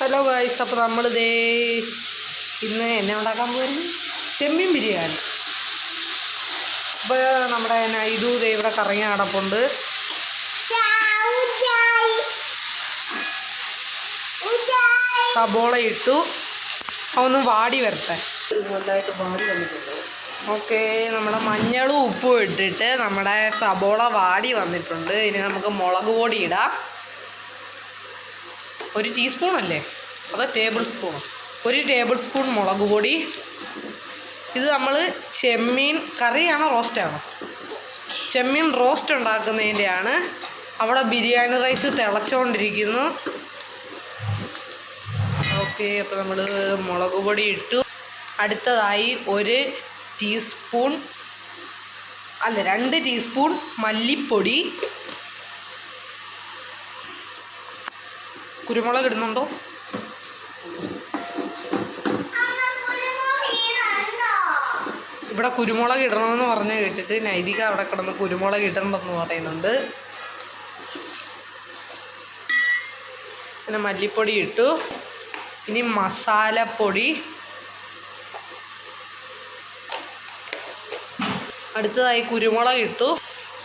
Hello guys, അപ്പോൾ നമ്മൾ ഇന്ന് എന്നെ ഉണ്ടാക്കാൻ പോയിരുന്നു ചെമ്മീൻ ബിരിയാണി. അപ്പോൾ നമ്മുടെ നൈദു ഇവിടെ കറങ്ങി നടപ്പുണ്ട്. സബോള ഇട്ടു, ഒന്ന് വാടി വരട്ടെ. നല്ലതായിട്ട് വാടി വന്നിട്ടുണ്ട്. ഓക്കെ, നമ്മുടെ മഞ്ഞളും ഉപ്പും ഇട്ടിട്ട് നമ്മുടെ സബോള വാടി വന്നിട്ടുണ്ട്. ഇനി നമുക്ക് മുളക് പൊടി ഇടാം. 1 ടീസ്പൂൺ അല്ലേ, അതോ ടേബിൾ സ്പൂൺ? 1 ടേബിൾ സ്പൂൺ മുളക് പൊടി. ഇത് നമ്മൾ ചെമ്മീൻ കറിയാണോ റോസ്റ്റാണോ? ചെമ്മീൻ റോസ്റ്റ് ഉണ്ടാക്കുന്നതിൻ്റെയാണ്. അവിടെ ബിരിയാണി റൈസ് തിളച്ചുകൊണ്ടിരിക്കുന്നു. ഓക്കെ, അപ്പോൾ നമ്മൾ മുളക് പൊടി ഇട്ടു. അടുത്തതായി 1 ടീസ്പൂൺ അല്ല 2 ടീസ്പൂൺ മല്ലിപ്പൊടി. കുരുമുളക് ഇടുന്നുണ്ടോ? ഇവിടെ കുരുമുളക് ഇടണമെന്ന് പറഞ്ഞ് കേട്ടിട്ട് നൈതിക അവിടെ കിടന്ന് കുരുമുളക് ഇടണമെന്ന് പറയുന്നുണ്ട്. പിന്നെ മല്ലിപ്പൊടി ഇട്ടു. ഇനി മസാലപ്പൊടി. അടുത്തതായി കുരുമുളക് ഇട്ടു.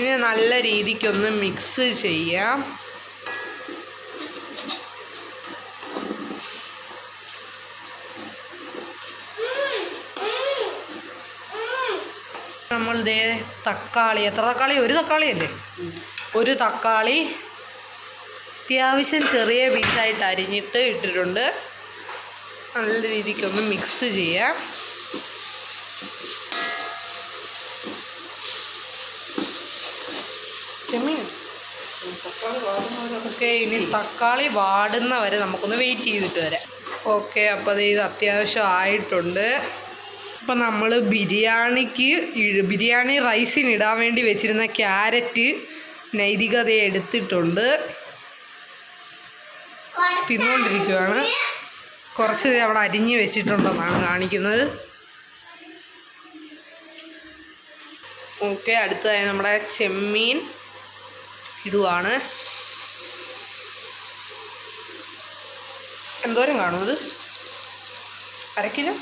ഇനി നല്ല രീതിക്കൊന്ന് മിക്സ് ചെയ്യാം. നമ്മൾ തക്കാളി, എത്ര തക്കാളി? 1 തക്കാളി അല്ലേ? 1 തക്കാളി അത്യാവശ്യം ചെറിയ പീസായിട്ട് അരിഞ്ഞിട്ട് ഇട്ടിട്ടുണ്ട്. നല്ല രീതിക്കൊന്ന് മിക്സ് ചെയ്യാം. ഓക്കെ, ഇനി തക്കാളി വാടുന്ന വരെ നമുക്കൊന്ന് വെയിറ്റ് ചെയ്തിട്ട് വരാം. ഓക്കെ, അപ്പോൾ ഇത് അത്യാവശ്യം ആയിട്ടുണ്ട്. ഇപ്പം നമ്മൾ ബിരിയാണി റൈസിന് ഇടാൻ വേണ്ടി വെച്ചിരുന്ന ക്യാരറ്റ് നൈതികത എടുത്തിട്ടുണ്ട്, തിന്നുകൊണ്ടിരിക്കുകയാണ്. കുറച്ച് അവിടെ അരിഞ്ഞ് വെച്ചിട്ടുണ്ടെന്നാണ് കാണിക്കുന്നത്. ഓക്കെ, അടുത്തതായി നമ്മുടെ ചെമ്മീൻ ഇടുവാണ്. എന്തോരം കാണും അത്? 1/2 കിലോ.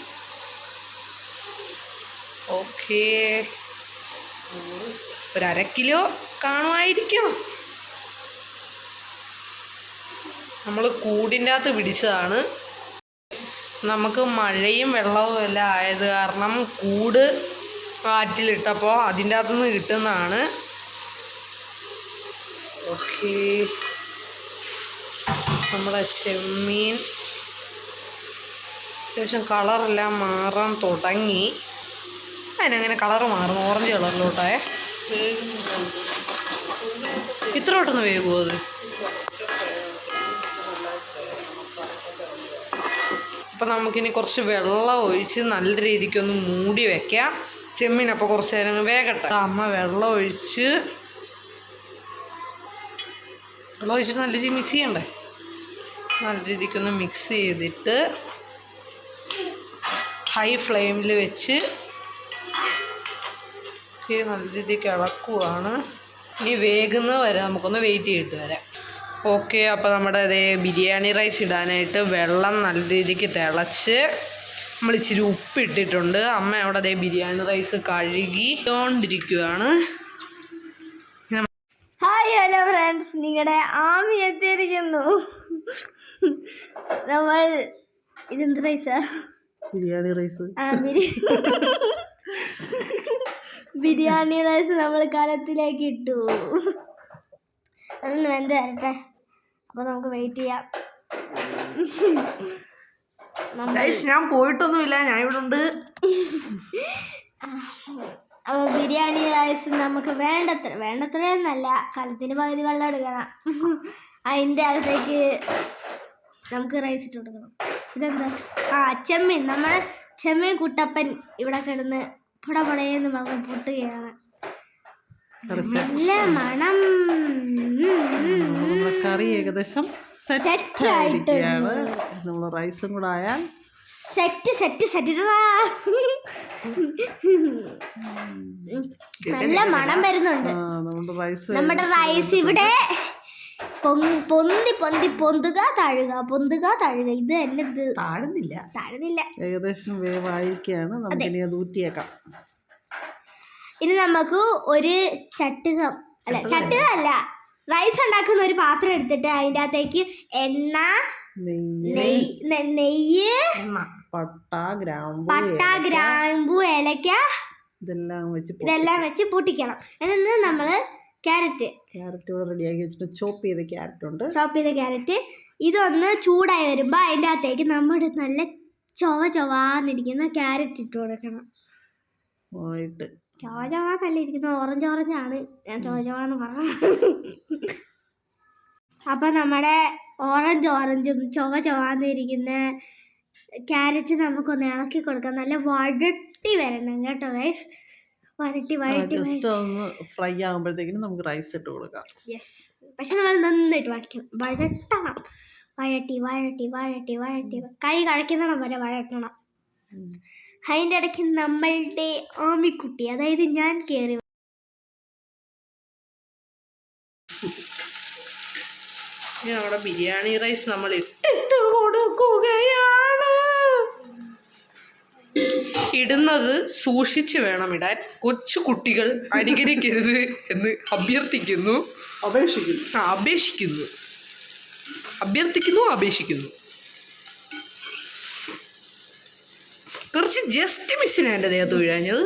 ഓക്കെ, 1/2 കിലോ കാണുമായിരിക്കും. നമ്മൾ കൂടിൻ്റെ അകത്ത് പിടിച്ചതാണ്. നമുക്ക് മഴയും വെള്ളവും എല്ലാം ആയത് കാരണം കൂട് കാറ്റിലിട്ടപ്പോൾ അതിൻ്റെ അകത്തുനിന്ന് കിട്ടുന്നതാണ്. ഓക്കെ, നമ്മുടെ ചെമ്മീൻ അത്യാവശ്യം കളറെല്ലാം മാറാൻ തുടങ്ങി. അതിനങ്ങനെ കളറ് മാറുന്നു, ഓറഞ്ച് കളറിലോട്ടേ. ഇത്ര പെട്ടെന്ന് വേകുമോ അത്? അപ്പം നമുക്കിനി കുറച്ച് വെള്ളം ഒഴിച്ച് നല്ല രീതിക്കൊന്ന് മൂടി വയ്ക്കാം. ചെമ്മീൻ അപ്പോൾ കുറച്ച് നേരം വേകട്ടെ. അമ്മ വെള്ളം ഒഴിച്ചിട്ട് നല്ല രീതിയിൽ മിക്സ് ചെയ്യണ്ടേ? നല്ല രീതിക്കൊന്ന് മിക്സ് ചെയ്തിട്ട് ഹൈ ഫ്ലെയിമിൽ വെച്ച് നല്ല രീതിക്ക് ഇളക്കുവാണ്. ഇനി വേകുന്നത് വരെ നമുക്കൊന്ന് വെയിറ്റ് ചെയ്തിട്ട് വരാം. ഓക്കെ, അപ്പോൾ നമ്മുടെ ബിരിയാണി റൈസ് ഇടാനായിട്ട് വെള്ളം നല്ല രീതിക്ക് തിളച്ച് നമ്മൾ ഇച്ചിരി ഉപ്പിട്ടിട്ടുണ്ട്. അമ്മ അവിടെ ബിരിയാണി റൈസ് കഴുകിക്കൊണ്ടിരിക്കുകയാണ്. ഹായ്, ഹലോ ഫ്രണ്ട്സ്, നിങ്ങളുടെ ആമി എത്തിയിരിക്കുന്നു. നമ്മൾ ഇതെന്ത് റൈസാ? ബിരിയാണി റൈസ്. ബിരിയാണി റൈസ് നമ്മൾ കലത്തിലേക്ക് ഇട്ടു. അതൊന്ന് വെന്ത് വരട്ടെ. അപ്പോൾ നമുക്ക് വെയിറ്റ് ചെയ്യാം. ഞാൻ പോയിട്ടൊന്നുമില്ല, ഞാൻ ഇവിടെ ഉണ്ട്. അപ്പോൾ ബിരിയാണി റൈസ് നമുക്ക് വേണ്ടത്രയൊന്നല്ല, കലത്തിന് പകുതി വെള്ളം എടുക്കണം. അതിൻ്റെ അകത്തേക്ക് നമുക്ക് റൈസ് ഇട്ട് കൊടുക്കണം. ഇതെന്താ? ചെമ്മീൻ. നമ്മുടെ ചെമ്മീൻ കുട്ടപ്പൻ ഇവിടെ കിടന്ന് പൊടപൊടയെന്ന് പറഞ്ഞ് പൊട്ടുകയാണ്. നല്ല മണം. കറി ഏകദേശം സെറ്റ് ആയിരിക്കുകയാണ്. നമ്മൾ റൈസും കൂടെ ആയാൽ സെറ്റ് നല്ല മണം വരുന്നുണ്ട്. നമ്മുടെ റൈസ് ഇവിടെ പൊന്തി പൊന്തി പൊന്തുക താഴുക പൊന്തുക താഴുക. ഇത് എന്നെ താഴുന്നില്ല, ഏകദേശം വേവായിരിക്കുകയാണ്. നമുക്കിനി അത് ഊറ്റിയേക്കാം. ഇനി നമുക്ക് ഒരു ചട്ടുകം അല്ല റൈസ് ഉണ്ടാക്കുന്ന ഒരു പാത്രം എടുത്തിട്ട് അതിൻ്റെ അകത്തേക്ക് എണ്ണ, നെയ്യ്, പട്ട, ഗ്രാമ്പു, ഏലക്ക ഇതെല്ലാം വെച്ച് പൊട്ടിക്കണം. എന്നിട്ട് നമ്മൾ ക്യാരറ്റ് റെഡിയാക്കി വെച്ചിട്ട് ചോപ്പ് ചെയ്ത ക്യാരറ്റ് ഇതൊന്ന് ചൂടായി വരുമ്പോൾ അതിൻ്റെ അകത്തേക്ക് നമ്മൾ നല്ല ചൊവാന്നിരിക്കുന്ന ക്യാരറ്റ് ഇട്ട് കൊടുക്കണം. ചൊവാന്നല്ല ഇരിക്കുന്നത്, ഓറഞ്ചാണ്. ഞാൻ ചൊവാന്ന് പറഞ്ഞത്. അപ്പം നമ്മുടെ ഓറഞ്ചും ചൊവാന്നിരിക്കുന്ന ക്യാരറ്റ് നമുക്കൊന്ന് ഇളക്കി കൊടുക്കാം. നല്ല വഴട്ടി വരണം കേട്ടോ ഗൈസ്. വഴട്ടി ഫ്രൈ ആകുമ്പോഴത്തേക്കിനും നമുക്ക് റൈസ് ഇട്ട് കൊടുക്കാം. യെസ്, പക്ഷെ നമ്മൾ നന്നായിട്ട് വഴട്ടണം. വഴട്ടി കൈ കഴിക്കുന്നിടം വരെ വഴട്ടണം. അതിൻ്റെ ഇടയ്ക്ക് നമ്മളുടെ ആമിക്കുട്ടി, അതായത് ഞാൻ കയറി നമ്മുടെ ബിരിയാണി റൈസ് നമ്മൾ ഇട്ടിട്ട് കൊടുക്കുകയാണ്. ഇടുന്നത് സൂക്ഷിച്ച് വേണം ഇടാൻ. കൊച്ചു കുട്ടികൾ അനുകരിക്കരുത് എന്ന് അഭ്യർത്ഥിക്കുന്നു. അഭ്യർത്ഥിക്കുന്നു. കുറച്ച് ജസ്റ്റ് മിസ്സിനാണ് എൻ്റെ ദേഹത്ത് വീഴാഞ്ഞത്.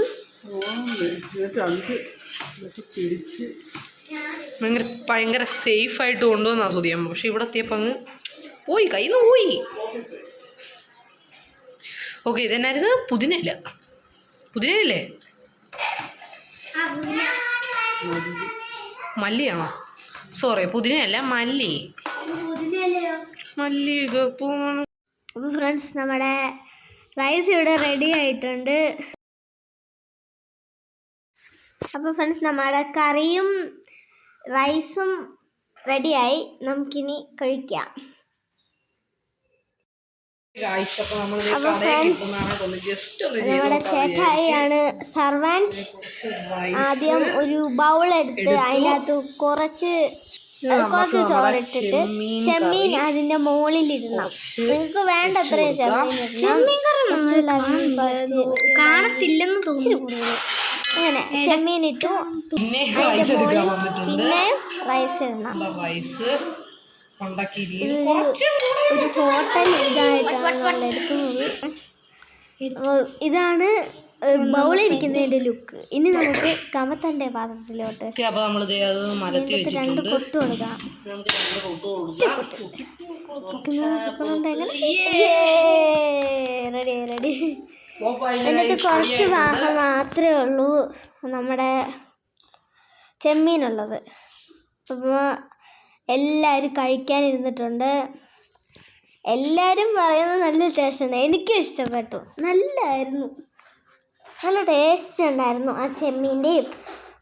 ഭയങ്കര സേഫായിട്ട് കൊണ്ടുവന്നാ സുധിയമ്മ. പക്ഷെ ഇവിടെ എത്തിയപ്പോൾ അങ്ങ് പോയി, കയ്യിൽ നിന്ന് പോയി. ഓക്കെ, ഇതെന്നായിരുന്നു? പുതിനയില്ലേ? മല്ലിയാണോ? സോറി, പുതിനയല്ല, മല്ലി. അപ്പോൾ ഫ്രണ്ട്സ്, നമ്മുടെ റൈസ് ഇവിടെ റെഡി ആയിട്ടുണ്ട്. അപ്പോൾ ഫ്രണ്ട്സ്, നമ്മുടെ കറിയും റൈസും റെഡിയായി. നമുക്കിനി കഴിക്കാം. നമ്മുടെ ചേട്ടായിയാണ് സർവൻറ്റ്. ആദ്യം ഒരു ബൗൾ എടുത്ത് അതിനകത്ത് കുറച്ച് ചോറിട്ടിട്ട് ചെമ്മീൻ അതിൻ്റെ മുകളിലിടണം. നിങ്ങൾക്ക് വേണ്ടത്ര ചെമ്മീൻ കാണത്തില്ലെന്ന് തോന്നുന്നു. അങ്ങനെ ചെമ്മീൻ ഇട്ടു. പിന്നെ റൈസ് ഇടണം. ഒരു ഹോട്ടൽ ഇതായിട്ടാണ് എടുക്കുന്നത്. ഇതാണ് ബൗളിരിക്കുന്നതിൻ്റെ ലുക്ക്. ഇനി നമുക്ക് കമത്തൻ്റെ പാത്രത്തിലോട്ട് രണ്ട് കൊട്ട് കൊടുക്കാം. റെഡി. എന്നിട്ട് കുറച്ച് ഭാഗം മാത്രമേ ഉള്ളൂ നമ്മുടെ ചെമ്മീനുള്ളത്. അപ്പോൾ എല്ലാവരും കഴിക്കാനിരുന്നിട്ടുണ്ട്. എല്ലാവരും പറയുന്നത് നല്ല ടേസ്റ്റ് ഉണ്ട്. എനിക്കും ഇഷ്ടപ്പെട്ടു. നല്ലതായിരുന്നു, നല്ല ടേസ്റ്റ് ഉണ്ടായിരുന്നു ആ ചെമ്മീൻ്റെയും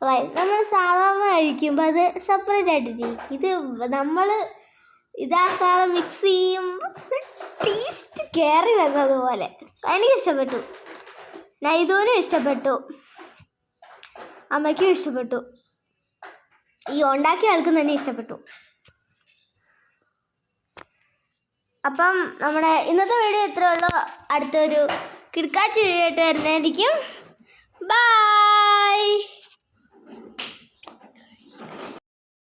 റൈസ്. നമ്മൾ സാധാരണ കഴിക്കുമ്പോൾ അത് സെപ്പറേറ്റ് ആയിട്ടിരിക്കും. ഇത് നമ്മൾ ഇതാക്കാതെ മിക്സ് ചെയ്യുമ്പോൾ ടേസ്റ്റ് കയറി വരുന്നത് പോലെ. എനിക്കിഷ്ടപ്പെട്ടു, നൈദൂനും ഇഷ്ടപ്പെട്ടു, അമ്മയ്ക്കും ഇഷ്ടപ്പെട്ടു, ഈ ഉണ്ടാക്കിയ ആൾക്കും തന്നെ ഇഷ്ടപ്പെട്ടു. അപ്പം നമ്മുടെ ഇന്നത്തെ വീഡിയോ ഇത്രയേ ഉള്ളൂ. അടുത്തൊരു കിടക്കാച്ച വീഡിയോ ആയിട്ട് വരുന്നതായിരിക്കും. ബൈ.